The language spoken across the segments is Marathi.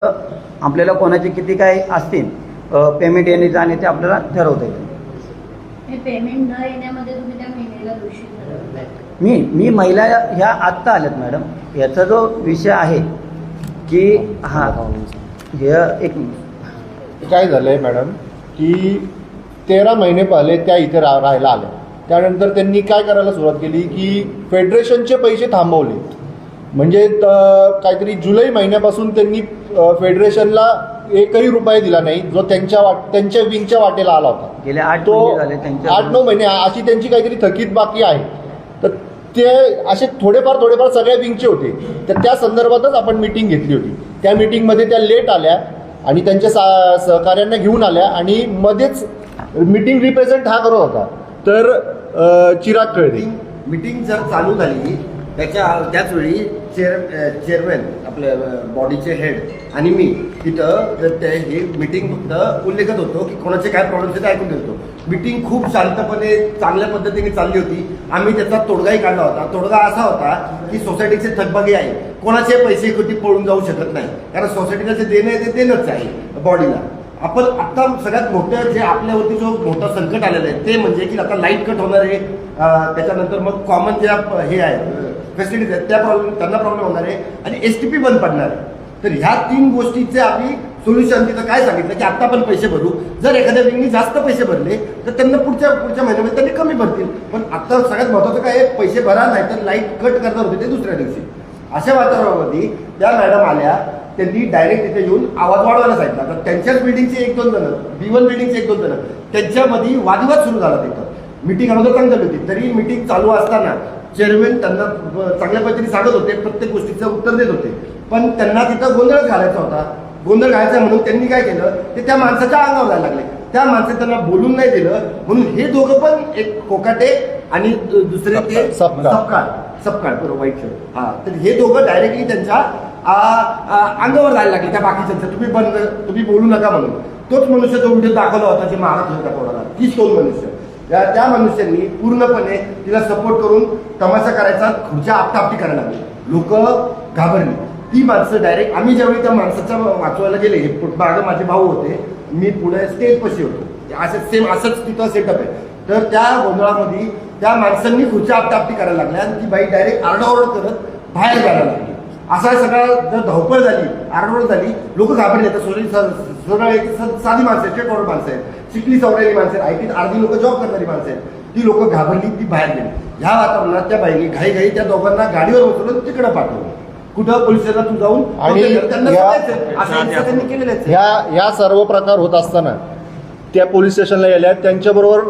आपल्याला कोणाचे किती काय असतील पेमेंट येणे जाणे ते आपल्याला ठरवता येईल. हे पेमेंट न येण्यामध्ये तुम्ही त्या महिलेला दोषी ठरवताय? मी महिला ह्या आत्ता आल्यात मॅडम. याचा जो विषय आहे की हा हे एक काय झालं आहे मॅडम की 13 महिने पहिले त्या इथे राहायला आल्या. त्यानंतर त्यांनी काय करायला सुरुवात केली की फेडरेशनचे पैसे थांबवले. म्हणजे काहीतरी जुलै महिन्यापासून त्यांनी फेडरेशनला एकही रुपये दिला नाही जो त्यांच्या विंगच्या वाटेला आला होता. गेले 8 महिने झाले त्यांच्या 8-9 महिने अशी त्यांची काहीतरी थकीत बाकी आहे. तर ते असे थोडेफार सगळ्या विंगचे होते. तर त्या संदर्भातच आपण मीटिंग घेतली होती. त्या मीटिंगमध्ये त्या लेट आल्या आणि त्यांच्या सहकार्यांना घेऊन आल्या आणि मध्येच मीटिंग रिप्रेझेंट हा करत होता तर चिराग कळदे. मीटिंग जर चालू झाली त्याच वेळी चेअरमॅन आपल्या बॉडीचे हेड आणि मी तिथं ही मीटिंग फक्त उल्लेखत होतो की कोणाचे काय प्रॉब्लेम्स आहेत ते ऐकून घेतो. मीटिंग खूप शांतपणे चांगल्या पद्धतीने चालली होती. आम्ही त्याचा तोडगाही काढला होता. तोडगा असा होता की सोसायटीचे थकबाकी आहे, कोणाचे पैसे कधी पळून जाऊ शकत नाही, कारण सोसायटीला जे देणं आहे ते देणंच आहे बॉडीला. आपण आता सगळ्यात मोठं जे आपल्यावरती जो मोठं संकट आलेलं आहे ते म्हणजे की आता लाईट कट होणार आहे, त्याच्यानंतर मग कॉमन ज्या हे आहे फॅसिलिटीज आहेत त्या त्यांना प्रॉब्लेम होणार आहे आणि STP बंद पडणार आहे. तर ह्या 3 गोष्टीचे आम्ही सोल्युशन तिथं काय सांगितलं की आता पण पैसे भरू. जर एखाद्या व्यक्तीने जास्त पैसे भरले तर त्यांना पुढच्या महिन्यामध्ये त्यांनी कमी भरतील. पण आता सगळ्यात महत्त्वाचं काय आहे, पैसे भरा नाही तर लाईट कट करणार होते ते दुसऱ्या दिवशी. अशा वातावरणामध्ये त्या मॅडम आल्या. त्यांनी डायरेक्ट तिथे येऊन आवाज वाढवायला सांगितला. तर त्यांच्याच बिल्डिंगचे 1-2 जण, B1 बिल्डिंगचे 1-2 जण त्यांच्यामध्ये वादविवाद सुरू झाला. तिथं मीटिंग अगोदर चांगली झाली होती. तरी मीटिंग चालू असताना चेअरमॅन त्यांना चांगल्या पद्धतीने सांगत होते, प्रत्येक गोष्टीचं उत्तर देत होते. पण त्यांना तिथं गोंधळ घालायचा होता. गोंधळ घालायचा म्हणून त्यांनी काय केलं ते त्या माणसाच्या अंगावर जायला लागले. त्या माणसाने त्यांना बोलून नाही दिलं म्हणून हे दोघं पण एक कोकाटे आणि दुसरे ते सपकाळ बरोबर वाईट शब्द. हा, तर हे दोघं डायरेक्टली त्यांच्या अंगावर जायला लागले त्या बाकीच्यांचं. तुम्ही बोलू नका म्हणून. तोच मनुष्य जो व्हिडिओ दाखवला होता जे मारत होता कोणाला, तीच तो मनुष्य. त्या मनुष्यांनी पूर्णपणे तिला सपोर्ट करून तमाशा करायचा, खुर्च्या आपटापटी करायला लागली. लोक घाबरली. ती माणसं डायरेक्ट आम्ही ज्यावेळी त्या माणसाच्या वाचवायला गेले, मागं माझे भाऊ होते, मी पुढे स्टेज पशी होतो, असंच तिथं सेटअप आहे. तर त्या गोंधळामध्ये त्या माणसांनी खुर्च्या आपटापटी करायला लागल्या आणि ती बाई डायरेक्ट आरडाओरड करत बाहेर जायला लागली. असा सगळा जर धावपळ झाली, आरडाओरड झाली, लोक घाबरले. तर साधी माणसं आहेत, स्ट्रेट फॉरवर्ड माणसं आहेत, शिकली सवरलेली माणसं आहेत, IT अर्धी लोक जॉब करणारी माणसं आहेत. ती लोक घाबरली, ती बाहेर गेली. ह्या वातावरणात त्या बाईने घाई त्या दोघांना गाडीवर बसवलं, तिकडे पाठवलं. कुठं पोलीस स्टेशनला तू जाऊन आणि त्यांनी केलेलं आहे. ह्या सर्व प्रकार होत असताना त्या पोलीस स्टेशनला गेल्या. त्यांच्याबरोबर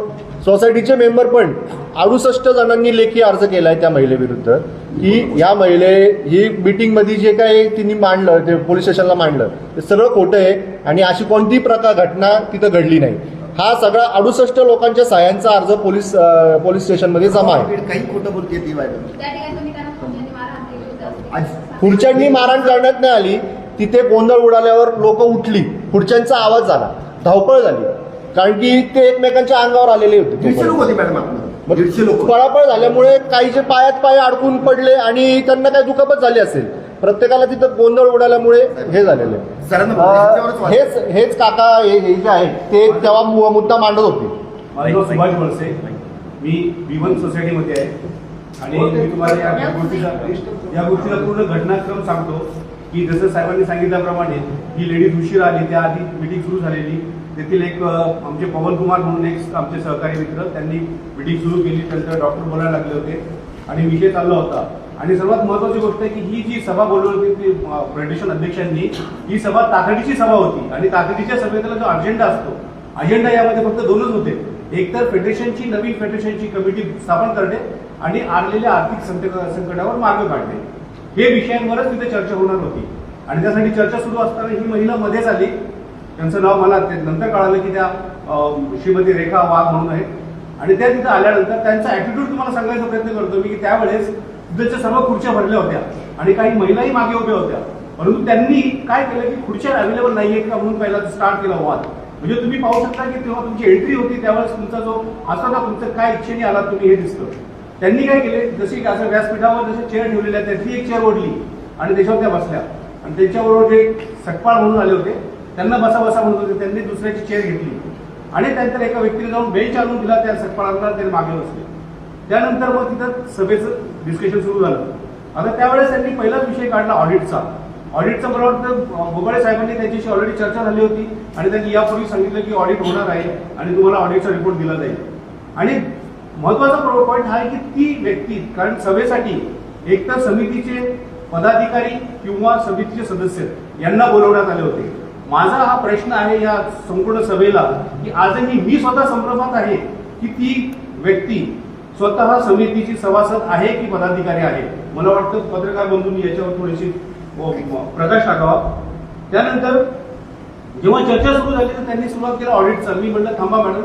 सोसायटीचे मेंबर पण 68 जणांनी लेखी अर्ज केलाय त्या महिलेविरुद्ध की या ही मीटिंगमध्ये जे काही तिने मांडलं, ते पोलीस स्टेशनला मांडलं ते सगळं खोटं आहे आणि अशी कोणतीही घटना तिथं घडली नाही. हा सगळा 68 लोकांच्या सह्यांचा अर्ज पोलीस स्टेशनमध्ये जमा आहे. काही खोटं बोलते ती बाई. खुर्च्यांनी मारहाण करण्यात नाही आली. तिथे गोंधळ उडाल्यावर लोक उठली, खुर्च्यांचा आवाज झाला, धावपळ झाली, कारण की ते एकमेकांच्या अंगावर आलेले होते. 150 लोक होते मॅडम. 150 लोक. पळापळ झाल्यामुळे काहीचे पायात पाय अडकून पडले आणि त्यांना काही दुखापत झाली असेल. प्रत्येकाला तिथं गोंधळ उडाल्यामुळे हे झालेलं आहे. हेच काका हे जे आहेत ते तेव्हा मुद्दा मांडत होते. सुभाष वळसे, मी B1 सोसायटीमध्ये आहे आणि मी तुम्हाला या गोष्टीचा पूर्ण घटनाक्रम सांगतो की जसं साहेबांनी सांगितल्याप्रमाणे ही लेडीज उशीर आली, त्याआधी मीटिंग सुरू झालेली. तेथील एक आमचे पवन कुमार म्हणून एक आमचे सहकारी मित्र, त्यांनी मीटिंग सुरू केली. त्यानंतर डॉक्टर बोलायला लागले होते आणि विषय चालला होता. आणि सर्वात महत्त्वाची गोष्ट आहे की ही जी सभा बोलवली होती फेडरेशन अध्यक्षांनी, ही सभा तातडीची सभा होती आणि तातडीच्या सभेतला जो अजेंडा असतो, अजेंडा यामध्ये फक्त 2च होते. एक तर नवीन फेडरेशनची कमिटी स्थापन करणे आणि आलेल्या आर्थिक संकटावर मार्ग काढणे, हे विषयांवरच तिथे चर्चा होणार होती. आणि त्यासाठी चर्चा सुरू असताना ही महिला मध्येच आली. त्यांचं नाव मला नंतर कळालं की त्या श्रीमती रेखा वाघ म्हणून आहेत. आणि त्या तिथं आल्यानंतर त्यांचा ॲटिट्यूड तुम्हाला सांगायचा प्रयत्न करतो मी की त्यावेळेस तिथच्या सर्व खुर्च्या भरल्या होत्या आणि काही महिलाही मागे उभ्या होत्या. परंतु त्यांनी काय केलं की खुर्च्या अवेलेबल नाहीये का म्हणून पहिला स्टार्ट केला वाद. म्हणजे तुम्ही पाहू शकता की तेव्हा तुमची एंट्री होती त्यावेळेस तुमचा जो असतो ना, तुमचं काय इच्छेने आलात तुम्ही हे दिसतं. त्यांनी काय केले, जशी असं व्यासपीठावर जसे चेअर ठेवलेल्या त्यातली एक चेअर ओढली आणि त्याच्यावर त्या बसल्या आणि त्यांच्याबरोबर जे सकपाळ म्हणून आले होते त्यांना बसा बसा म्हणत होते, त्यांनी दुसऱ्याची चेअर घेतली आणि त्यानंतर एका व्यक्तीने जाऊन बेंच आणून दिला, त्या सकपाळांना ते मागे बसले. त्यानंतर मग तिथं सभेचं डिस्कशन सुरू झालं. आता त्यावेळेस त्यांनी पहिलाच विषय काढला ऑडिटचा. मला वाटतं बोबाळे साहेबांनी त्यांच्याशी ऑलरेडी चर्चा झाली होती आणि त्यांनी यापूर्वी सांगितलं की ऑडिट होणार आहे आणि तुम्हाला ऑडिटचा रिपोर्ट दिला जाईल. आणि महत्वाचा पॉईंट हा आहे की ती व्यक्ती, कारण सभेसाठी एकतर समितीचे पदाधिकारी किंवा समितीचे सदस्य यांना बोलवण्यात आले होते. माझा हा प्रश्न आहे या संपूर्ण सभेला की आजही मी स्वतः संभ्रमात आहे की ती व्यक्ती स्वतः समितीची सभासद आहे की पदाधिकारी आहे. मला वाटतं पत्रकार बंधूंनी याच्यावर थोडीशी प्रकाश टाकावा. त्यानंतर जेव्हा चर्चा सुरू झाली तर त्यांनी सुरुवात केली ऑडिटचा. मी म्हटलं थांबा मॅडम,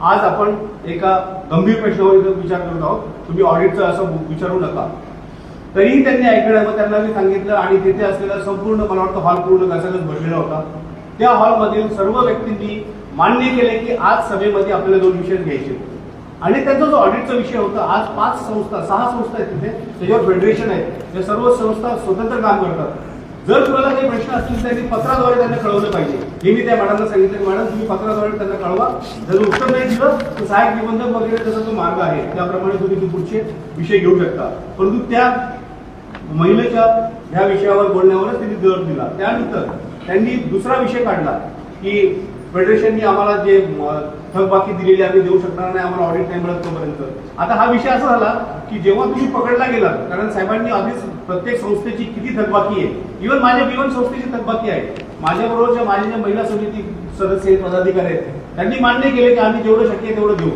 आज आपण एका गंभीर प्रश्नावर विचार करत आहोत, तुम्ही ऑडिटचं असं विचारू नका. तरीही त्यांनी ऐकलं. मग त्यांना मी सांगितलं आणि तिथे असलेला संपूर्ण मला वाटतं हॉल पूर्ण कशालाच भरलेला होता. त्या हॉलमधील सर्व व्यक्तींनी मान्य केले की आज सभेमध्ये आपल्याला 2 विषय घ्यायचे आणि त्यांचा जो ऑडिटचा विषय होता, आज 6 संस्था आहेत तिथे, त्याच्यावर फेडरेशन आहे, त्या सर्व संस्था स्वतंत्र काम करतात. जर तुम्हाला काही प्रश्न असतील त्यांनी पत्राद्वारे त्यांना कळवलं पाहिजे. हे मी त्या मॅडमला सांगितलं की मॅडम तुम्ही पत्राद्वारे त्यांना कळवा. जर उत्तर नाही दिलं तर सहाय्यक निबंधक वगैरे त्याचा जो मार्ग आहे त्याप्रमाणे तुम्ही पुढचे विषय घेऊ शकता. परंतु त्या महिलेच्या ह्या विषयावर बोलण्यावरच त्यांनी जोर दिला. त्यानंतर त्यांनी दुसरा विषय काढला की फेडरेशननी आम्हाला जे थकबाकी दिलेली आम्ही देऊ शकणार नाही, आम्हाला ऑडिट नाही मिळत तोपर्यंत. आता हा विषय असा झाला की जेव्हा तुम्ही पकडला गेला, कारण साहेबांनी आधीच प्रत्येक संस्थेची किती थकबाकी आहे, इव्हन माझ्या विवन संस्थेची थकबाकी आहे, माझ्याबरोबरच्या माझ्या ज्या महिला समिती सदस्य पदाधिकारी आहेत त्यांनी मान्य केले की आम्ही जेवढं शक्य आहे तेवढं देऊ.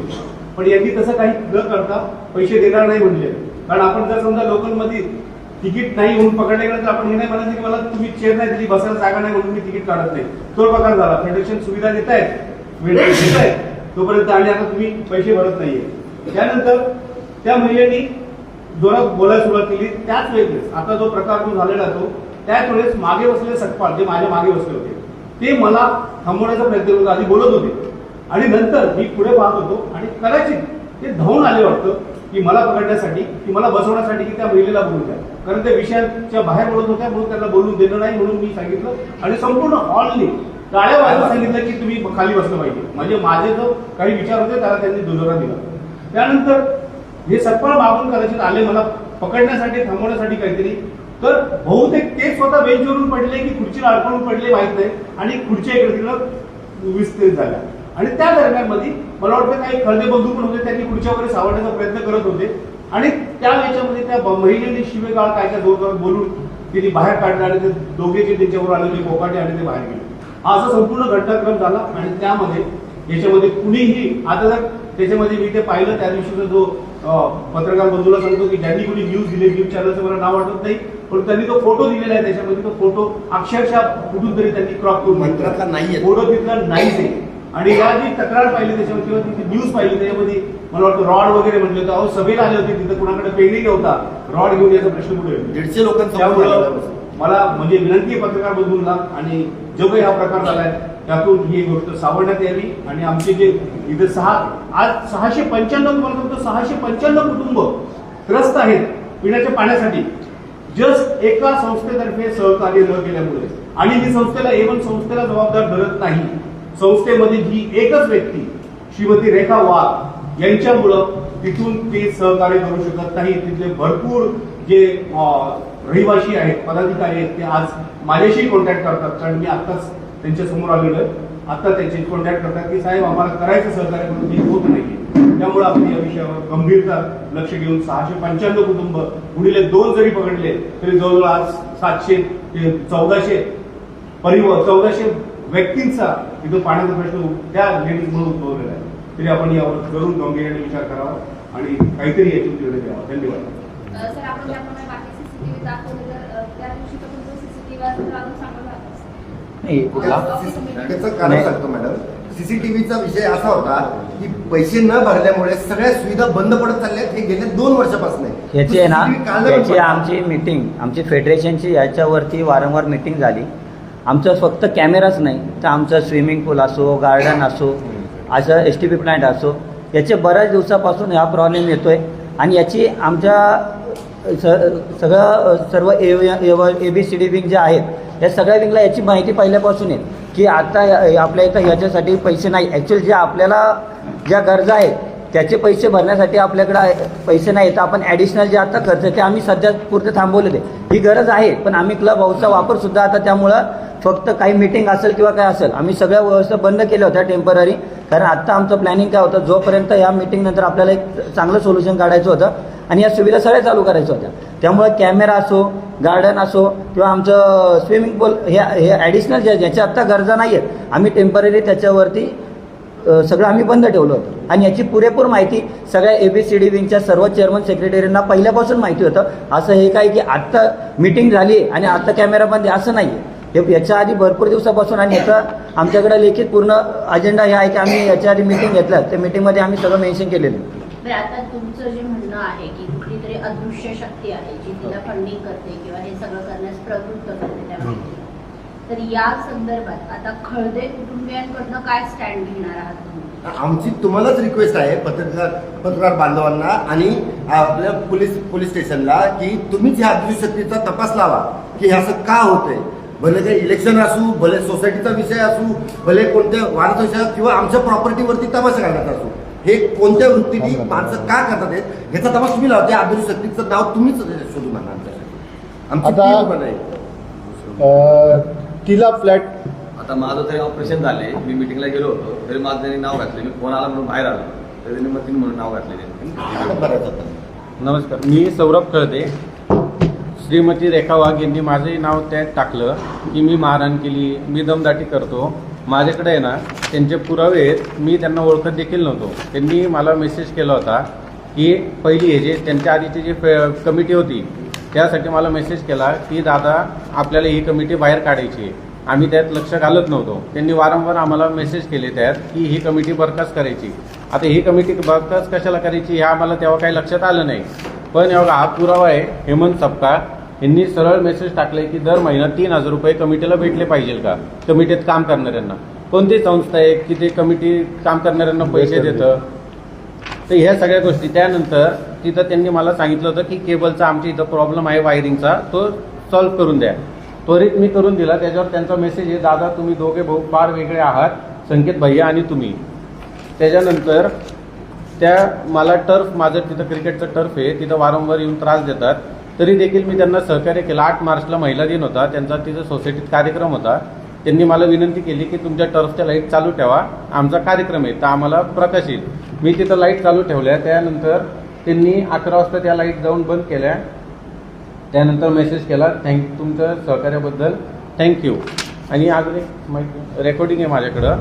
पण यांनी तसं काही न करता पैसे देणार नाही म्हणले. कारण आपण जर समजा लोकलमध्ये तिकीट नाही म्हणून पकडले गेलं तर आपण हे नाही म्हणायचं की मला तुम्ही चेअर नाही दिली, बसायला जागा नाही म्हणून मी तिकीट काढत नाही. तो प्रकार झाला. फेडरेशन सुविधा देत आहेत, वेळ देत आहेत तोपर्यंत आणि आता तुम्ही पैसे भरत नाहीये. त्यानंतर त्या महिलेनी जोरात बोलायला सुरुवात केली. त्याच वेळेस आता जो प्रकार जो झालेला तो त्याच वेळेस मागे बसलेले सकपाळ जे माझ्या मागे बसले होते ते मला थांबवण्याचा प्रयत्न करत आधी बोलत होते आणि नंतर मी पुढे पाहत होतो आणि कदाचित ते धावून आले वाटतं की मला पकडण्यासाठी, की मला बसवण्यासाठी की त्या महिलेला बोलू द्या. कारण त्या विषयाच्या बाहेर बोलत होत्या म्हणून त्यांना बोलून देणं नाही म्हणून मी सांगितलं आणि संपूर्ण हॉलने टाळ्या वाजवून सांगितलं की तुम्ही खाली बसलं पाहिजे. म्हणजे माझे जो काही विचार होते त्याला त्यांनी दुजोरा दिला. त्यानंतर हे सकपाळ मागून कदाचित आले मला पकडण्यासाठी, थांबवण्यासाठी काहीतरी. तर बहुतेक ते स्वतः बेंचवरून पडले की खुर्चीला अडकवून पडले माहित नाही आणि खुर्च्या इकडे तिकडं विस्तारित झाल्या. आणि त्या दरम्यान मध्ये मला वाटतं काही खळदे बंधू पण होते, त्यांनी खुर्च्यावर सावरण्याचा प्रयत्न करत होते आणि त्या याच्यामध्ये त्या महिलेने शिवेगाळ काय जोरदार बोलून तिने बाहेर काढलं आणि ते दोघे जे त्यांच्यावर आले होते कोकाटे आणि ते बाहेर गेले. हा असा संपूर्ण घटनाक्रम झाला आणि त्यामध्ये याच्यामध्ये कुणीही आता जर त्याच्यामध्ये मी ते पाहिलं त्या दिवशीचा जो पत्रकार बंधूला सांगतो की ज्यांनी कोणी न्यूज दिले, न्यूज चॅनलचं मला नाव आठवत नाही, पण त्यांनी तो फोटो दिलेला आहे. त्याच्यामध्ये तो फोटो अक्षरशः कुठून तरी त्यांनी क्रॉप करून मंत्रातला नाहीये, फोटो तिथला नाहीच आहे. आणि या जी तक्रार पाहिली त्याच्यावर किंवा तिथे न्यूज पाहिली त्याच्यामध्ये मला वाटतं रॉड वगैरे म्हटलं होतं. अहो सभेला आले होते तिथं कुणाकडे पेंडिंग होता, रॉड घेऊन याचा प्रश्न कुठे 150 लोकांचा. त्यामुळं मला म्हणजे विनंती आहे पत्रकार बंधूंना आणि जो काही हा प्रकार झालाय त्यातून ही गोष्ट सावरण्यात यावी आणि आमचे जे इथे आज 695 तुम्हाला सांगतो 695 कुटुंब त्रस्त आहेत पिण्याच्या पाण्यासाठी जस्ट एका संस्थेतर्फे सहकार्य न केल्यामुळे. आणि ही संस्थेला संस्थेला जबाबदार धरत नाही. संस्थेमध्ये ही एकच व्यक्ती श्रीमती रेखा वाघ यांच्यामुळं तिथून ते सहकार्य करू शकत नाही. तिथले भरपूर जे रहिवासी आहेत, पदाधिकारी आहेत, ते आज माझ्याशी कॉन्टॅक्ट करतात. कारण मी आत्ताच त्यांच्या समोर आलेलो आहे. आता त्यांचे कॉन्टॅक्ट करतात की साहेब आम्हाला करायचं सहकार्य म्हणून ते होत नाही. त्यामुळे आपण या विषयावर गंभीरता लक्ष घेऊन 695 कुटुंब गुणिले 2 जरी पकडले तरी जवळजवळ आज 700 ते 1400 व्यक्तींचा इथं पाण्याचा प्रश्न त्या लेडीज म्हणून उद्भवलेला आहे. तरी आपण यावर जरूर गंभीरपणे विचार करावा आणि काहीतरी याची निर्णय द्यावा. धन्यवाद. सर आपण ज्याप्रमाणे बाकी सीसीटीव्ही दाखवले त्या दिवशी पण सीसीटीव्ही अजून सांगत त्याचं कारण सांगतो मॅडम. सीसीटीव्हीचा विषय असा होता की पैसे न भरल्यामुळे सगळ्या सुविधा बंद पडत चालल्या. हे गेल्या 2 वर्षापासून याची आहे ना, याची आमची मीटिंग, आमची फेडरेशनची याच्यावरती वारंवार मीटिंग झाली. आमचं फक्त कॅमेराच नाही तर आमचं स्विमिंग पूल असो, गार्डन असो, असं STP प्लांट असो, याचे बऱ्याच दिवसापासून हा प्रॉब्लेम येतोय आणि याची आमच्या सर्व ABCD विंग जे आहेत या सगळ्या विंगला याची माहिती पहिल्यापासून आहे की आता आपल्या इथं याच्यासाठी पैसे नाही. ॲक्च्युअली ज्या आपल्याला ज्या गरजा आहेत त्याचे पैसे भरण्यासाठी आपल्याकडे पैसे नाही तर आपण ॲडिशनल जे आता खर्च ते आम्ही सध्या पुरते थांबवलेले. ही गरज आहे पण आम्ही क्लब हाऊसचा वापरसुद्धा आता त्यामुळं फक्त काही मीटिंग असेल किंवा काय असेल आम्ही सगळ्या व्यवस्था बंद केल्या होत्या टेम्पररी. कारण आत्ता आमचं प्लॅनिंग काय होतं जोपर्यंत या मीटिंगनंतर आपल्याला एक चांगलं सोल्युशन काढायचं होतं आणि या सुविधा सगळ्या चालू करायच्या होत्या. त्यामुळे कॅमेरा असो गार्डन असो किंवा आमचं स्विमिंग पूल हे ॲडिशनल ज्याच्या आत्ता गरजा नाही आहेत आम्ही टेम्पररी त्याच्यावरती सगळं आम्ही बंद ठेवलं होतं. आणि याची पुरेपूर माहिती सगळ्या ABCD विंगच्या सर्व चेअरमन सेक्रेटरींना पहिल्यापासून माहिती होतं. असं हे काय की आत्ता मीटिंग झाली आणि आत्ता कॅमेरा बंद आहे असं नाही आहे. हे याच्या आधी भरपूर दिवसापासून आणि याचा आमच्याकडे लिखित पूर्ण अजेंडा हे आहे की आम्ही याच्या आधी मीटिंग घेतल्या त्या मीटिंगमध्ये आम्ही सगळं मेन्शन केलेलं आहे. बरं, आता तुमचं जे म्हणणं आहे की कुठली तरी अदृश्य शक्ती आहे जी तिला फंडिंग करते किंवा हे सगळं करण्यास प्रवृत्त करते त्यामध्ये, तर या संदर्भात आता खळदे कुटुंबियांकडनं काय स्टँड घेणार आहात तुम्ही? आमची तुम्हालाच रिक्वेस्ट आहे पत्रकार बांधवांना आणि आपल्या पोलीस स्टेशनला की तुम्हीच ह्या अदृश्य शक्तीचा तपास लावा की हे असं का होतंय. भले काही इलेक्शन असू, भले सोसायटीचा विषय असू, भले कोणत्या वाढतोशा किंवा आमच्या प्रॉपर्टीवरती तमाशा घालण्याचा असू, हे कोणत्या वृत्तीने माणसं का करतात ह्याचा तपास तुम्ही लावा. त्या अदृश्य शक्तीचं नाव तुम्हीच शोधून आणा आमच्यासाठी. आमची तिला फ्लॅट आता माझं तरी ऑपरेशन झाले, मी मिटिंगला गेलो होतो तरी माझं त्यांनी नाव घातले. मी फोन आला म्हणून बाहेर आलो तरी त्यांनी मग म्हणून नाव घातले. नमस्कार, मी सौरभ खळदे. श्रीमती रेखा वाघ यांनी माझंही नाव त्यात टाकलं की मी मारहाण केली, मी दमदाटी करतो. माझ्याकडे आहे ना त्यांचे पुरावे आहेत. मी त्यांना ओळखत देखील नव्हतो. त्यांनी मला मेसेज केला होता की पहिली हे जे त्यांच्या आधीची जी कमिटी होती त्यासाठी मला मेसेज केला की दादा आपल्याला ही कमिटी बाहेर काढायची आहे. आम्ही त्यात लक्ष घालत नव्हतो. त्यांनी वारंवार आम्हाला मेसेज केले त्यात की ही कमिटी बरखास्त करायची. आता ही कमिटी बरखास्त कशाला करायची हे आम्हाला तेव्हा काही लक्षात आलं नाही. पण एवढा हा पुरावा आहे. हेमंत सपकाळ यांनी सरळ मेसेज टाकले की दर महिना 3,000 रुपये कमिटीला भेटले पाहिजे का, कमिटीत काम करणाऱ्यांना. कोणती संस्था आहे की ते कमिटी काम करणाऱ्यांना पैसे देतं. तर ह्या सगळ्या गोष्टी त्यानंतर तिथं त्यांनी मला सांगितलं होतं की केबलचा आमच्या इथं प्रॉब्लेम आहे वायरिंगचा, तो सॉल्व्ह करून द्या. त्वरित मी करून दिला. त्याच्यावर त्यांचा मेसेज आहे दादा तुम्ही दोघे भाऊ फार वेगळे आहात, संकेत भैया आणि तुम्ही. त्याच्यानंतर त्या मला टर्फ, माझं तिथं क्रिकेटचं टर्फ आहे, तिथं वारंवार येऊन त्रास देतात. तरी देखील मी त्यांना सहकार्य केलं. 8 मार्चला महिला दिन होता, त्यांचा तिथं सोसायटीत कार्यक्रम होता. त्यांनी मला विनंती केली की तुमच्या टर्फच्या लाईट चालू ठेवा, आमचा कार्यक्रम आहे तर आम्हाला प्रकाश येईल. मी तिथं लाईट चालू ठेवल्या. त्यानंतर त्यांनी 11 वाजता त्या लाईट जाऊन बंद केल्या. त्यानंतर मेसेज केला तुमच्या सहकार्याबद्दल थँक्यू. आणि अजून एक रेकॉर्डिंग आहे माझ्याकडं.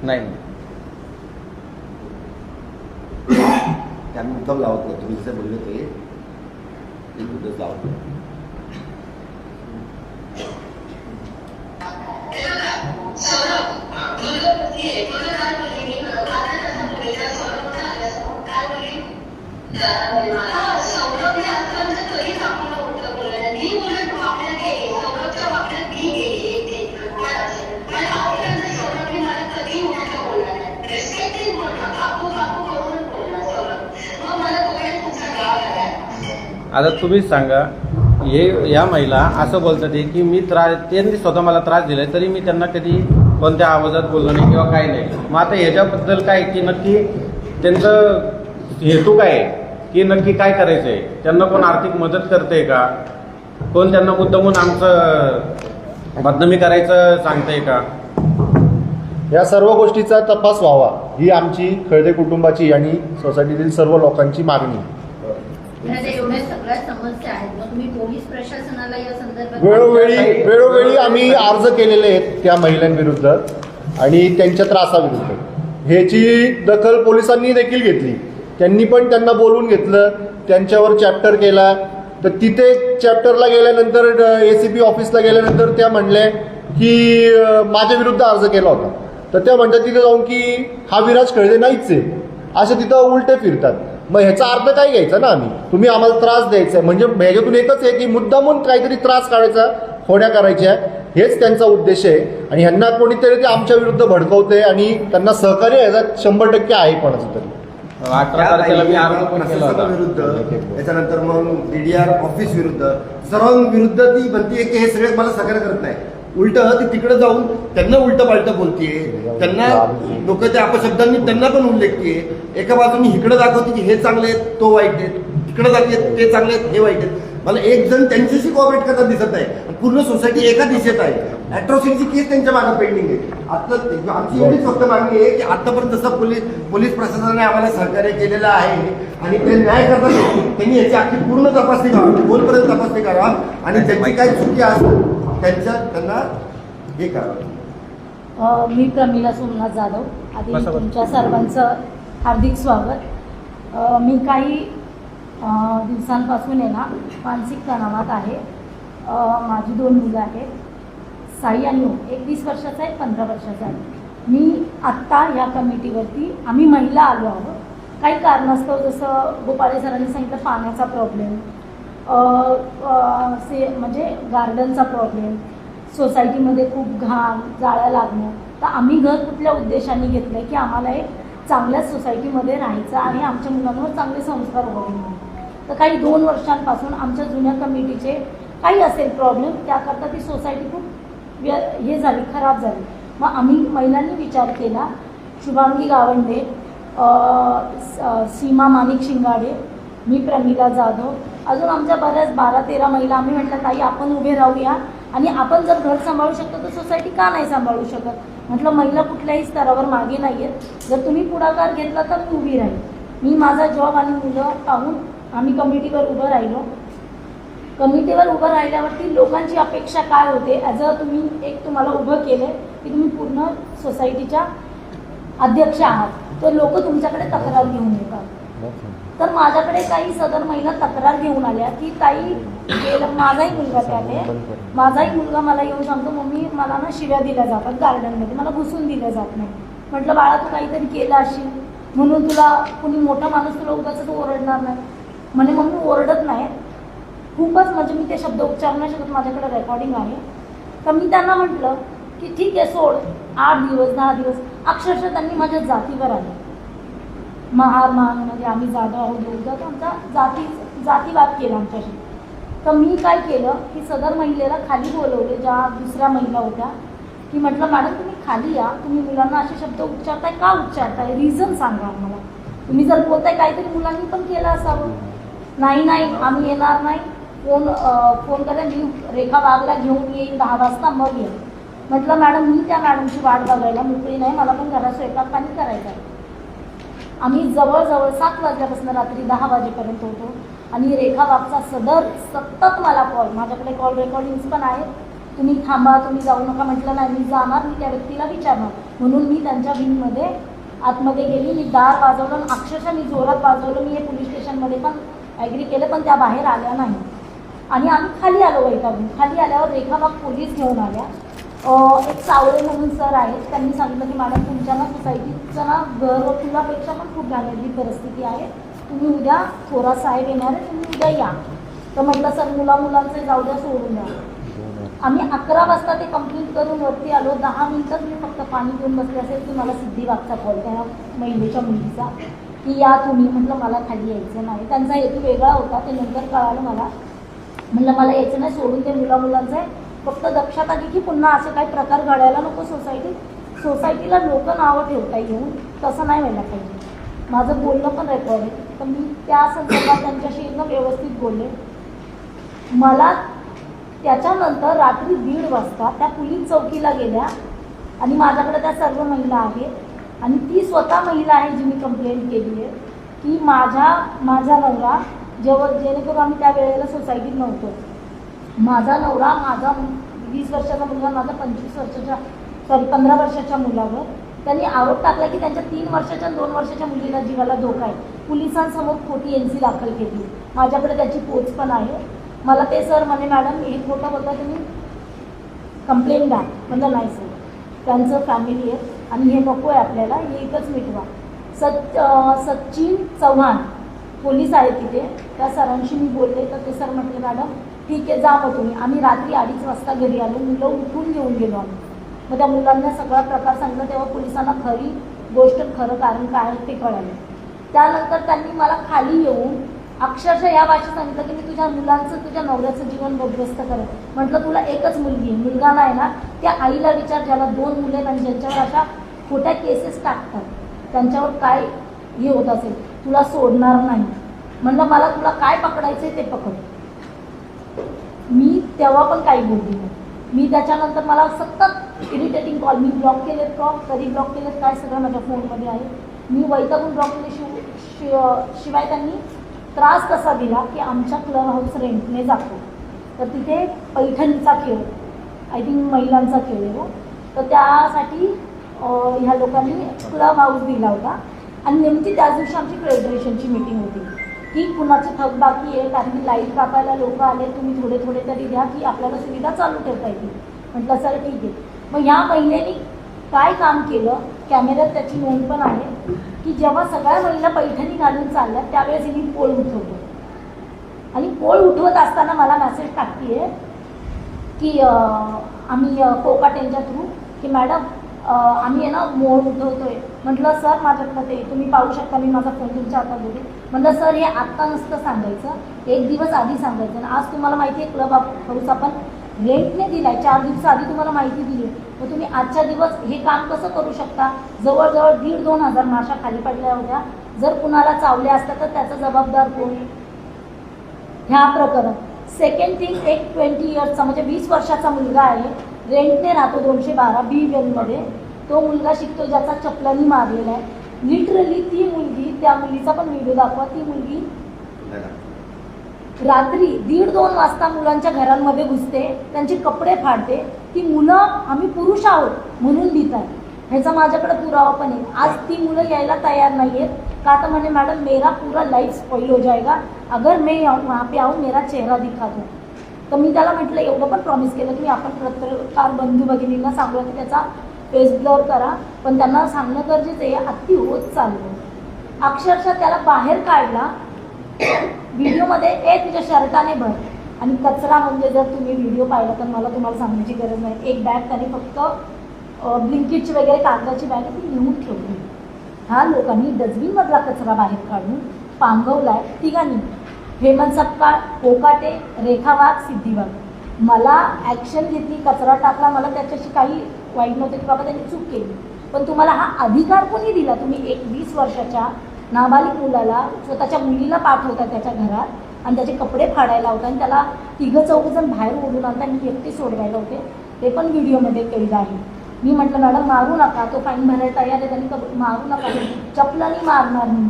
नाही त्यांना मुद्दाम लावत नाही. तुम्ही जसे बोलले ते एक मुद्दाच लावत नाही. आता तुम्हीच सांगा, हे या महिला असं बोलतात की मी त्यांनी स्वतः मला त्रास दिलाय तरी मी त्यांना कधी कोणत्या आवाजात बोललो नाही किंवा काही नाही. मग आता ह्याच्याबद्दल काय की नक्की त्यांचं हेतू काय आहे की नक्की काय करायचं आहे. त्यांना कोण आर्थिक मदत करते का, कोण त्यांना मुद्दामून आमचं बदनामी करायचं सांगतंय का. या सर्व गोष्टीचा तपास व्हावा ही आमची खळदे कुटुंबाची आणि सोसायटीतील सर्व लोकांची मागणी. एवढ्या सगळ्या समस्या आहेत, मग तुम्ही पोलीस प्रशासनाला या संदर्भात वेळोवेळी आम्ही अर्ज केलेले आहेत त्या महिलांविरुद्ध आणि त्यांच्या त्रासाविरुद्ध. ह्याची दखल पोलिसांनी देखील घेतली. त्यांनी पण त्यांना बोलवून घेतलं, त्यांच्यावर चॅप्टर केला. तर तिथे चॅप्टरला गेल्यानंतर ACP ऑफिसला गेल्यानंतर त्या म्हणल्या की माझ्या विरुद्ध अर्ज केला होता. तर त्या म्हणतात तिथे जाऊन की हा विराज खळदे नाहीच आहे, असं तिथं उलटे फिरतात. मग ह्याचा अर्थ काय घ्यायचा ना आम्ही, तुम्ही आम्हाला त्रास द्यायचा म्हणजे ह्याच्यातून एकच आहे की मुद्दामून काहीतरी त्रास काढायचा, खोड्या करायच्या, हेच त्यांचा उद्देश आहे. आणि ह्यांना कोणीतरी ते आमच्या विरुद्ध भडकवते आणि त्यांना सहकार्य ह्याचा 100% आहे कोणाचं तरी. 18 तारखेला मी अर्ज पण केला होता. प्रशासनाविरुद्ध त्याच्यानंतर मग DDR ऑफिस विरुद्ध सर्वांविरुद्ध ती म्हणतीये की हे सगळे मला सहकार्य करत नाही. उलट ती तिकडे जाऊन त्यांना उलट पालट बोलतीये, त्यांना लोक त्या अपशब्दांनी त्यांना पण उल्लेखतीये. एका बाजूने इकडे दाखवते की हे चांगले आहेत तो वाईट आहेत, तिकडे दाखवते ते चांगले आहेत हे वाईट आहेत. मला एक जण त्यांच्याशी कोऑपरेट करताना दिसत आहे. पूर्ण सोसायटी एका दिशेत आहे. अॅट्रॉसिटीची केस त्यांच्या मागे पेंडिंग आहे. आता आमची एवढीच फक्त मागणी आहे की आतापर्यंत जसं पोलीस प्रशासनाने आम्हाला सहकार्य केलेलं आहे आणि ते न्याय करतात त्यांनी याची अख्खी पूर्ण तपासणी करावी, खोलपर्यंत तपासणी करावा आणि ज्यांची काही चुकी असेल त्यांना हे करावं. मी प्रमिला सोमनाथ जाधव. आधी तुमच्या सर्वांचं हार्दिक स्वागत. मी काही दिवसांपासून आहे ना मानसिक तणावात आहे. माझी 2 मुलं आहेत, साई आणि ओम. एक 20 वर्षाचा आहे, 15 वर्षाचा आहे. मी आत्ता ह्या कमिटीवरती आम्ही महिला आलो आहोत. काही कारणास्तव जसं गोपाळे सरांनी सांगितलं पाण्याचा प्रॉब्लेम, म्हणजे गार्डनचा प्रॉब्लेम, सोसायटीमध्ये खूप घाण जाळ्या लागणं. तर आम्ही घर कुठल्या उद्देशाने घेतलं की आम्हाला एक चांगल्या सोसायटीमध्ये राहायचं आणि आमच्या मुलांवर चांगले संस्कार व्हावे म्हणून. तर काही 2 वर्षांपासून आमच्या जुन्या कमिटीचे काही असेल प्रॉब्लेम, त्याकरता ती सोसायटी खूप हे झाली, खराब झाली. मग आम्ही महिलांनी विचार केला, शुभांगी गावंडे, सीमा माणिक शिंगाडे, मी प्रमिला जाधव, अजून आमच्या बऱ्याच 12-13 महिला. आम्ही म्हटलं ताई आपण उभे राहूया आणि आपण जर घर सांभाळू शकतो तर सोसायटी का नाही सांभाळू शकत. म्हटलं महिला कुठल्याही स्तरावर मागे नाही आहेत, जर तुम्ही पुढाकार घेतला तर मी उभी राहील. मी माझा जॉब आणि मुलं पाहून आम्ही कमिटीवर उभं राहिलो. कमिटीवर उभं राहिल्यावरती लोकांची अपेक्षा काय होते, तुम्हाला उभं केलं की तुम्ही पूर्ण सोसायटीच्या अध्यक्ष आहात, तर लोक तुमच्याकडे तक्रार घेऊन येतात. तर माझ्याकडे काही सदर महिला तक्रार घेऊन आल्या की ताई माझाही मुलगा त्याने माझाही मुलगा मला येऊन सांगतो मम्मी मला ना शिव्या दिल्या जातात गार्डनमध्ये, मला घुसून दिलं जात नाही. म्हटलं बाळा तू काहीतरी केलं असेल म्हणून तुला कुणी मोठा माणूस तुला उगाच तो ओरडणार नाही. म्हणे मम्मी ओरडत नाही. खूपच म्हणजे मी ते शब्द उच्चार नाही शकत, माझ्याकडे रेकॉर्डिंग आहे. तर मी त्यांना म्हटलं की ठीक आहे सोड, 8 दिवस 10 दिवस अक्षरशः त्यांनी माझ्या जातीवर आले. महार म्हणजे आम्ही जाधव आहोत दोघं, तर आमचा जातीवाद केला आमच्याशी. तर मी काय केलं की सदर महिलेला खाली बोलवले, ज्या दुसऱ्या महिला होत्या, की म्हटलं मॅडम तुम्ही खाली या, तुम्ही मुलांना असे शब्द उच्चारताय का उच्चारताय, रिझन सांगा आम्हाला. तुम्ही जर बोलताय काहीतरी मुलांनी पण केलं असावं. नाही आम्ही येणार नाही, फोन करेन, मी रेखा बागला घेऊन येईन 10 वाजता मग येईल. म्हटलं मॅडम मी त्या मॅडमची वाट बघायला मोकळी नाही, मला पण घरात स्वयंपाक पाणी करायचं आहे. आम्ही जवळजवळ 7 वाजल्यापासून रात्री 10 वाजेपर्यंत होतो आणि रेखा बागचा सतत मला कॉल, माझ्याकडे कॉल रेकॉर्डिंग्स पण आहेत, तुम्ही थांबा तुम्ही जाऊ नका. म्हटलं नाही मी जाणार, मी त्या व्यक्तीला विचारणार. म्हणून मी त्यांच्या विंगमध्ये आतमध्ये गेली, मी दार वाजवलं, अक्षरशः मी जोरात वाजवलं. मी हे पोलीस स्टेशनमध्ये पण ॲग्री केलं पण त्या बाहेर आल्या नाही आणि आम्ही खाली आलो वैतागून. खाली आल्यावर रेखाबाग पोलीस घेऊन आल्या. एक सावळे म्हणून सर आहेत, त्यांनी सांगितलं की मॅडम तुमच्या ना सोसायटीचं ना घर फुलापेक्षा पण खूप घाणेरडी परिस्थिती आहे, तुम्ही उद्या थोरा साहेब येणार आहे, तुम्ही उद्या या. तर म्हटलं सर मुलांचे जाऊ द्या, सोडून द्या. आम्ही 11 वाजता ते कंप्लीट करून वरती आलो. 10 मिनिटच मी फक्त पाणी पिऊन बसले असेल की मला सिद्धीबागचा कॉल, त्या महिलेच्या मुलीचा, की या तुम्ही. म्हटलं मला खाली यायचं नाही, त्यांचा हेतू वेगळा होता, ते नंतर कळालं मला. म्हटलं मला यायचं नाही, सोडून ते मुलांचं आहे. फक्त लक्षात आली की पुन्हा असे काही प्रकार घडायला नको सोसायटीला लोक नावं ठेवता येऊन, तसं नाही व्हायला पाहिजे. माझं बोलणं पण रेकॉर्ड आहे. तर मी त्या संदर्भात त्यांच्याशी एकदम व्यवस्थित बोलले. मला त्याच्यानंतर रात्री 1:30 वाजता त्या पोलीस चौकीला गेल्या आणि माझ्याकडे त्या सर्व महिला आहेत आणि ती स्वतः महिला आहे जी मी कंप्लेंट केली आहे की माझा नवरा जेणेकरून आम्ही त्या वेळेला सोसायटीत नव्हतो. माझा नवरा, माझा 20 वर्षाचा मुलगा, माझा 15 वर्षाच्या मुलावर त्यांनी आरोप टाकला की त्यांच्या 3 वर्षाच्या 2 वर्षाच्या मुलीला जीवाला धोका आहे. पोलिसांसमोर खोटी NC दाखल केली. माझ्याकडे त्याची पोच पण आहे. मला ते सर म्हणे मॅडम हे खोटं बोलता, तुम्ही कंप्लेंट द्या. म्हणलं नाही सर, त्यांचं फॅमिली आहे आणि हे नको आहे आपल्याला, हे इथंच मिटवा. सचिन चव्हाण पोलीस आहेत तिथे, त्या सरांशी मी बोलले. तर ते सर म्हटले मॅडम ठीक आहे जा मग तुम्ही. आम्ही रात्री 2:30 वाजता घरी आलो, मुलं उठून घेऊन गेलो आम्ही. मग त्या मुलांना सगळा प्रकार सांगितला, तेव्हा पोलिसांना खरी गोष्ट खरं कारण काय आहे ते कळालं. त्यानंतर त्यांनी मला खाली येऊन अक्षरशः या भाषेत सांगितलं की मी तुझ्या मुलांचं तुझ्या नवऱ्याचं जीवन उद्ध्वस्त करेन. म्हटलं तुला एकच मुलगी आहे, मुलगा नाही ना, त्या आईला विचार ज्याला 2 मुले आणि ज्यांच्यावर अशा खोट्या केसेस टाकतात त्यांच्यावर काय हे होत असेल, तुला सोडणार नाही. म्हणलं मला तुला काय पकडायचंय ते पकड. मी तेव्हा पण काही बोलली नाही. मी त्याच्यानंतर मला सतत इरिटेटिंग कॉल, मी ब्लॉक केलेत कॉल, कधी ब्लॉक केलेत काय सगळं माझ्या फोनमध्ये आहे. मी वैतागून ब्लॉक केले. शिवाय त्यांनी त्रास कसा दिला की आमच्या क्लब हाऊस रेंटने जातो तर तिथे पैठणीचा खेळ, आय थिंक महिलांचा खेळ आहे हो, तर त्यासाठी ह्या लोकांनी क्लब हाऊस दिला होता. आणि नेमकी त्याच दिवशी आमची फेडरेशनची मीटिंग होती की कुणाची थकबाकी आहे, कारण की लाईट कापायला लोक आले, तुम्ही थोडे थोडे तरी द्या की आपल्याला सुविधा चालू ठेवता येतील. म्हटलं सर ठीक आहे. मग ह्या महिलेनी काय काम केलं, कॅमेऱ्यात त्याची नोंद पण आहे की जेव्हा सगळ्या महिला पैठणी घालून चालल्या त्यावेळेस हिने पोळ उठवतो आणि पोळ उठवत असताना मला मेसेज टाकते की आम्ही कोकाटेंच्या थ्रू की मॅडम आम्ही आहे ना मोळ उठवतोय. म्हटलं सर माझ्याकडं ते तुम्ही पाहू शकता, मी माझा फोन तुमच्या हातात देते. म्हटलं सर हे आत्ता नसतं सांगायचं, 1 दिवस आधी सांगायचं. आणि आज तुम्हाला माहिती आहे क्लब हाऊस आपण रेंटने दिलाय, 4 दिवस आधी तुम्हाला माहिती दिली. मग तुम्ही आजच्या दिवस हे काम कसं करू शकता? जवळजवळ 1,500-2 हजार माशा खाली पडल्या होत्या. जर कुणाला चावल्या असत्या तर त्याचा जबाबदार कोण ह्या प्रकरणात? सेकंड थिंग, एक 20 इयर्सचा म्हणजे 20 वर्षाचा मुलगा आहे, रेंटने राहतो 212 B-वेलमध्ये. तो मुलगा शिकतो ज्याचा चपलांनी मारलेला आहे. लिटरली ती मुलगी, त्या मुलीचा पण व्हिडिओ दाखवा, ती मुलगी रात्री 1:30-2 वाजता मुलांच्या घरांमध्ये घुसते, त्यांचे कपडे फाडते. ती मुलं आम्ही पुरुष आहोत म्हणून भीत आहे, ह्याचा माझ्याकडे पुरावा पण आहे. आज ती मुलं यायला तयार नाही आहेत का तर म्हणे मॅडम मेरा पूरा लाइफ स्पॉइल हो जाएगा अगर मैं वहाँ पे आऊँ, मेरा चेहरा दिखा दो. तर मी त्याला म्हटलं, एवढं पण प्रॉमिस केलं की मी आपण पत्रकार बंधू भगिनींना सांगूया की त्याचा फेस ब्लर करा, पण त्यांना सांगणं गरजेचं आहे. अति होत चाललं. अक्षरशः त्याला बाहेर काढला व्हिडिओमध्ये, तुझ्या शर्टाने भर. आणि कचरा म्हणजे जर तुम्ही व्हिडिओ पाहिला तर मला तुम्हाला सांगण्याची गरज नाही. एक बॅग त्याने फक्त ब्लिंकिटची वगैरे कागदाची बॅग ती लिहून ठेवली. ह्या लोकांनी डस्टबिनमधला कचरा बाहेर काढून पांगवलाय तिघांनी, हेमंत सपकाळ, कोकाटे, रेखा वाघ, सिद्धी वाघ. मला ॲक्शन घेतली, कचरा टाकला, मला त्याच्याशी काही वाईट नव्हतं की बाबा त्यांनी चूक केली. पण तुम्हाला हा अधिकार कोणी दिला? तुम्ही एक 20 वर्षाच्या नाबालिक मुलाला, स्वतःच्या मुलीला पाठवता त्याच्या घरात आणि त्याचे कपडे फाडायला होता आणि त्याला 3-4 बाहेर ओढून आणता, मी एकटे सोडवायला होते. ते पण व्हिडिओमध्ये कैद आहे. मी म्हटलं मॅडम मारू नका, तो फाईन भरायला तयार आहे, त्यांनी मारू नका, चपलानी मारणार मी.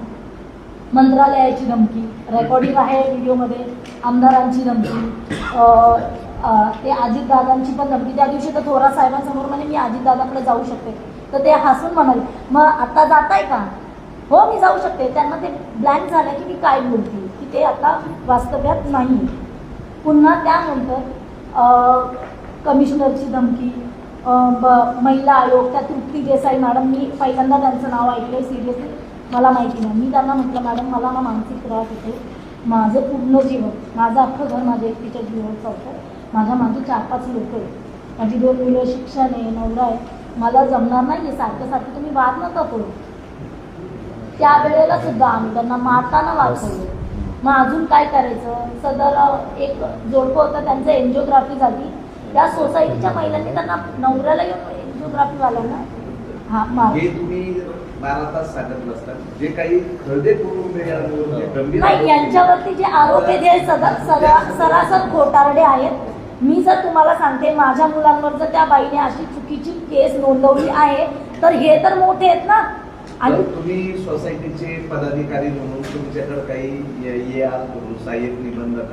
मंत्रालयाची धमकी, रेकॉर्डिंग आहे व्हिडिओमध्ये, आमदारांची धमकी, ते अजितदादांची पण धमकी. त्या दिवशी तर थोरात साहेबांसमोर म्हणे मी अजितदादाकडे जाऊ शकते, तर ते हसून म्हणाले मग आता जाताय का? हो मी जाऊ शकते. त्यांना ते ब्लँक झालं की मी काय बोलते, की ते आता वास्तव्यात नाही. पुन्हा त्यानंतर कमिशनरची धमकी, महिला आयोग, त्या तृप्ती देसाई मॅडम, मी पहिल्यांदा त्यांचं नाव ऐकलं, सिरियसली मला माहिती नाही. मी त्यांना म्हटलं मॅडम मला ना मानसिक त्रास होते, माझं पूर्ण जीवन, माझं अख्खं घर माझ्या एकटीच्या जीवन चालतं, माझ्या मागे 4-5 लोक आहेत, माझी 2 मुलं, शिक्षण आहे, नवरा आहे, मला जमणार नाही आहे सारखं तुम्ही वाद नका करू. त्यावेळेला सुद्धा आम्ही त्यांना मारताना वाचवलं. मग अजून काय करायचं? सदर एक जोडपं होतं, त्यांचं एन्जिओग्राफी झाली. त्या सोसायटीच्या महिलांनी त्यांना नवऱ्याला येऊन एन्जिओग्राफीवाल्यांना हे तुम्ही 12 तास सांगत नसतात, जे काही खळदे कुटुंबीय नाही यांच्यावरती जे आरोप आहेत हे सरासर खोटारडे आहेत. मी जर तुम्हाला सांगते माझ्या मुलांवर जर त्या बाईने अशी चुकीची केस नोंदवली आहे तर हे तर मोठे आहेत ना. आणि तुम्ही सोसायटीचे पदाधिकारी म्हणून तुमच्याकडे काही सहाय्यक निबंधक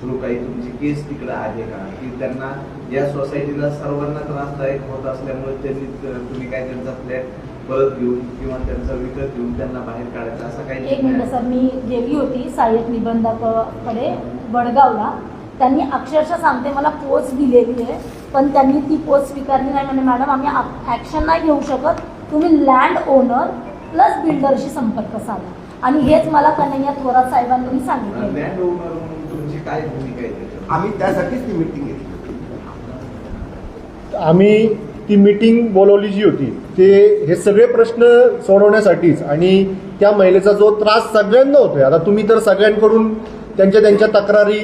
थ्रू काही तुमची केस तिकडे आहे का, की त्यांना या सोसायटीला सर्वांना त्रासदायक होत असल्यामुळे त्यांनी तुम्ही काय त्यांचा फ्लॅट परत घेऊन किंवा त्यांचा विकत घेऊन त्यांना बाहेर काढायचं असं काही? 1 मिनिट सर, मी गेली होती सहाय्यक निबंधकाकडे वडगावला. त्यांनी अक्षरशः सांगते मला पोच दिलेली आहे, पण त्यांनी ती पोच स्वीकारली नाही. म्हणजे मॅडम आम्ही ॲक्शन नाही घेऊ शकत, तुम्ही लँड ओनर प्लस बिल्डरशी संपर्क साधा. आणि हेच मला कन्हैया थोरात साहेबांनी सांगितलं. लँड ओनर म्हणून तुमची काय भूमिका आहे? आम्ही त्यासाठीच ती मीटिंग घेतली. आम्ही ती मीटिंग बोलवली जी होती ते हे सगळे प्रश्न सोडवण्यासाठीच आणि त्या महिलेचा जो त्रास सगळ्यांना होतोय, आता तुम्ही तर सगळ्यांकडून त्यांच्या तक्रारी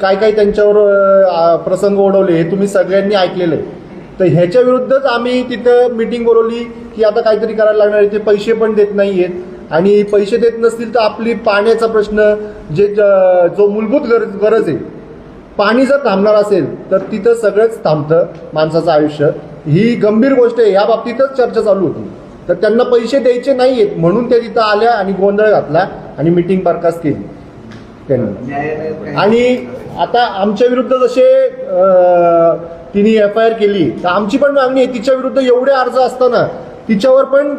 काय काय त्यांच्यावर प्रसंग ओढवले हे तुम्ही सगळ्यांनी ऐकलेलं आहे. तर ह्याच्या विरुद्धच आम्ही तिथं मीटिंग बोलवली की आता काहीतरी करायला लागणार आहे. ते पैसे पण देत नाही आहेत आणि पैसे देत नसतील तर आपली पाण्याचा प्रश्न जो मूलभूत गरज आहे, पाणी जर थांबणार असेल तर तिथं सगळंच थांबतं माणसाचं आयुष्य. ही गंभीर गोष्ट आहे, या बाबतीतच चर्चा चालू होती. तर त्यांना पैसे द्यायचे नाही आहेत म्हणून ते तिथं आल्या आणि गोंधळ घातला आणि मीटिंग बरखास्त केली त्यांनी. आणि आता आमच्या विरुद्ध जसे तिने FIR केली तर आमची पण मागणी आहे तिच्या विरुद्ध एवढे अर्ज असताना तिच्यावर पण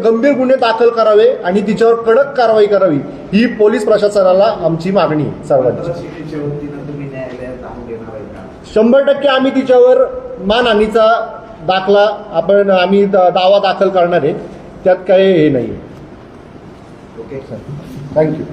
गंभीर गुन्हे दाखल करावे आणि तिच्यावर कडक कारवाई करावी ही पोलीस प्रशासनाला आमची मागणी आहे सर्वांची. 100% आम्ही तिच्यावर मानहानीचा दाखला आम्ही दावा दाखल करणार आहे, त्यात काही हे नाही. ओके. थँक्यू.